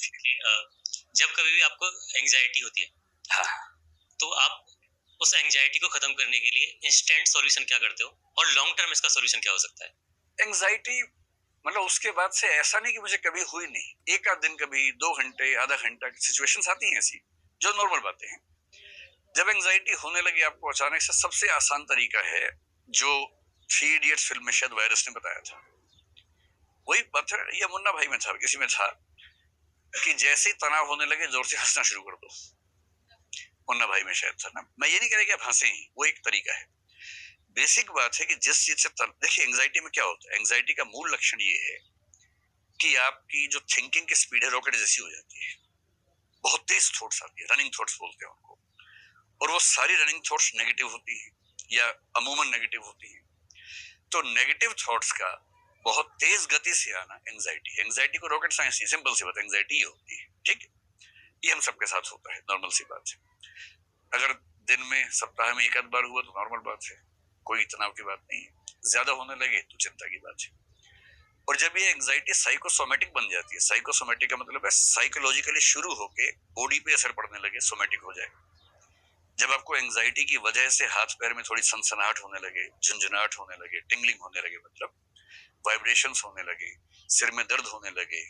कि जब कभी भी आपको एंजाइटी होती है, हाँ, तो आप उस एंजाइटी को खत्म करने के लिए इंस्टेंट सॉल्यूशन क्या करते हो और लॉन्ग टर्म इसका सॉल्यूशन क्या हो सकता है? एंग्जायटी मतलब उसके बाद से ऐसा नहीं कि मुझे कभी हुई नहीं। एक आध दिन कभी 2 घंटे, आधा घंटा की सिचुएशंस आती हैं ऐसी, जो नॉर्मल बातें हैं। जब एंग्जायटी होने लगे आपको अचानक से सबसे आसान तरीका है, जो थ्री इडियट्स फ़िल्म में शायद वायरस ने बताया था। वही बात है, या मुन्ना भाई में था, किसी में था कि जैसे ही तनाव होने लगे ज़ोर से हँसना शुरू कर दो। मुन्ना भाई में शायद था ना। मैं ये नहीं कह रहा कि आप हँसे ही, वो एक तरीका है। बेसिक बात है कि जिस चीज़ से देखिए एंग्जायटी में क्या होता है? एंग्जायटी का मूल लक्षण ये है कि आपकी जो थिंकिंग की स्पीड है रॉकेट जैसी हो जाती है। बहुत तेज थॉट्स आती है, रनिंग थॉट्स बोलते हैं उनको। और वो सारी रनिंग थॉट्स नेगेटिव होती हैं या अमूमन नेगेटिव होती हैं। तो नेगेटिव थॉट्स का बहुत तेज गति से आना एंग्जायटी। एंग्जायटी को रॉकेट साइंस नहीं, सिंपल सी बात, एंग्जायटी ही होती है। ठीक, ये हम सबके साथ होता है, नॉर्मल सी बात है। अगर दिन में सप्ताह में एक आध बार हुआ तो नॉर्मल बात है, कोई तनाव की बात नहीं है। ज्यादा होने लगे तो चिंता की बात है। और जब ये एंग्जायटी साइकोसोमेटिक बन जाती है, साइकोसोमेटिक का मतलब है साइकोलॉजिकली शुरू होके बॉडी पे असर पड़ने लगे, सोमेटिक हो जाए। जब आपको एंग्जायटी की वजह से हाथ पैर में थोड़ी सनसनाहट होने लगे, झुंझुनाहट होने लगे, टिंगलिंग होने लगे, मतलब वाइब्रेशंस होने लगे, सिर में दर्द होने लगे,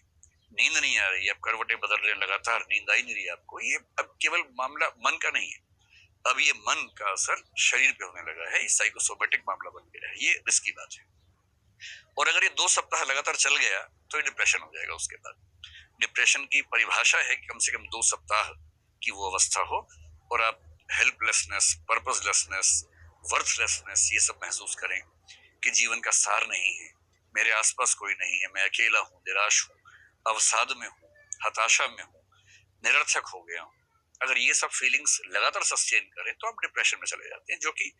नींद नहीं आ रही, आप करवटें बदल रहे हैं, लगातार नींद आई नहीं रही आपको, ये अब केवल मामला मन का नहीं है। अब ये मन का असर शरीर पे होने लगा है, ये साइकोसोमेटिक मामला बन गया है। ये रिस्की बात है। और अगर ये 2 सप्ताह लगातार चल गया तो ये डिप्रेशन हो जाएगा उसके बाद। डिप्रेशन की परिभाषा है कि कम से कम 2 सप्ताह की वो अवस्था हो और आप हेल्पलेसनेस, पर्पसलेसनेस, वर्थलेसनेस ये सब महसूस करें कि जीवन का सार नहीं है, मेरे आसपास कोई नहीं है, मैं अकेला हूँ, निराश हूँ, अवसाद में हूँ, हताशा में हूँ, निरर्थक हो गया हूँ। अगर ये सब फीलिंग्स लगातार सस्टेन करें तो आप डिप्रेशन में चले जाते हैं, जो कि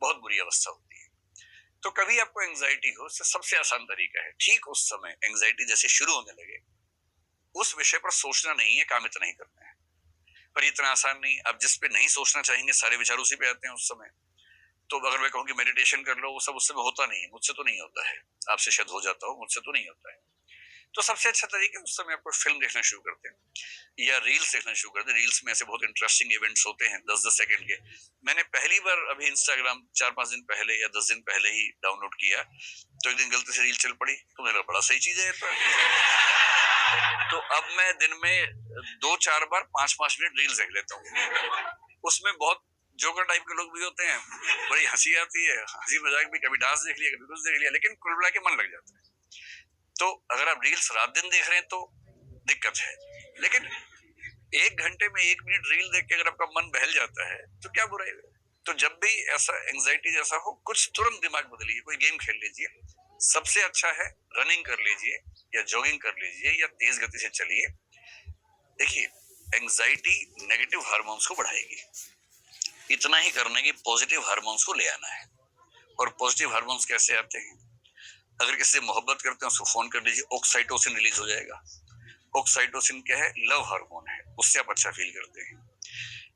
बहुत बुरी अवस्था होती है। तो कभी आपको एंग्जाइटी हो, सबसे आसान तरीका है ठीक उस समय एंग्जाइटी जैसे शुरू होने लगे, उस विषय पर सोचना नहीं है, काम इतना ही करना है। पर इतना आसान नहीं, आप जिस पे नहीं सोचना चाहेंगे सारे विचार उसी पे आते हैं उस समय। तो अगर मैं कहूँ कि मेडिटेशन कर लो, वो सब उस समय होता नहीं है, मुझसे तो नहीं होता है। आपसे शायद हो जाता हो, मुझसे तो नहीं होता है। तो सबसे अच्छा तरीका उस समय आपको फिल्म देखना शुरू करते हैं या रील्स देखना शुरू करते हैं। रील्स में ऐसे बहुत इंटरेस्टिंग इवेंट्स होते हैं 10-10 सेकंड के। मैंने पहली बार अभी इंस्टाग्राम 4-5 दिन पहले या 10 दिन पहले ही डाउनलोड किया, तो एक दिन गलती से रील चल पड़ी, तो मेरा बड़ा सही चीज है तो अब मैं दिन में 2-4 बार 5-5 मिनट रील्स देख लेता हूँ। उसमें बहुत जोकर टाइप के लोग भी होते हैं, बड़ी हंसी आती है, हंसी मजाक भी, कभी डांस देख लिया, कभी कुछ देख लिया, लेकिन कुल मिला के मन लग जाता है। तो अगर आप रील्स रात दिन देख रहे हैं तो दिक्कत है, लेकिन 1 घंटे में 1 मिनट रील देख के अगर आपका मन बहल जाता है तो क्या बुराई है। तो जब भी ऐसा एंग्जाइटी जैसा हो, कुछ तुरंत दिमाग बदलिए, कोई गेम खेल लीजिए। सबसे अच्छा है रनिंग कर लीजिए या जॉगिंग कर लीजिए या तेज गति से चलिए। देखिए, एंग्जाइटी नेगेटिव हार्मोन्स को बढ़ाएगी। इतना ही करना है कि पॉजिटिव हार्मोन्स को ले आना है। और पॉजिटिव हार्मोन्स कैसे आते हैं? अगर किसी से मोहब्बत करते हैं उसको फोन कर लीजिए, ऑक्साइटोसिन रिलीज हो जाएगा। ऑक्साइटोसिन क्या है? लव हार्मोन है, उससे आप अच्छा फील करते हैं।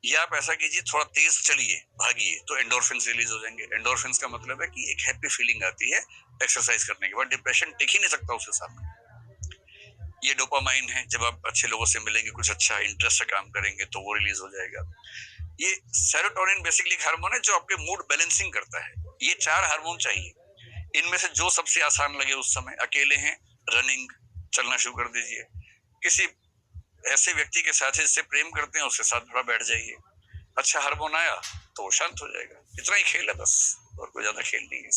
या आप ऐसा कीजिए, थोड़ा तेज चलिए, भागिए, तो एंडोर्फिन रिलीज हो जाएंगे। एंडोर्फिन का मतलब है कि एक हैप्पी फीलिंग आती है एक्सरसाइज करने के बाद। डिप्रेशन टिक ही नहीं सकता उसके सामने। ये डोपामाइन है, जब आप अच्छे लोगों से मिलेंगे, कुछ अच्छा इंटरेस्ट से काम करेंगे तो वो रिलीज हो जाएगा। ये सेरोटोनिन बेसिकली एक हार्मोन है जो आपके मूड बैलेंसिंग करता है। ये 4 हार्मोन चाहिए। इनमें से जो सबसे आसान लगे उस समय, अकेले हैं, रनिंग, चलना शुरू कर दीजिए। किसी ऐसे व्यक्ति के साथ जिससे प्रेम करते हैं उसके साथ थोड़ा बैठ जाइए। अच्छा हार्मोन आया तो वो शांत हो जाएगा। इतना ही खेल है बस, और कोई ज्यादा खेल नहीं है।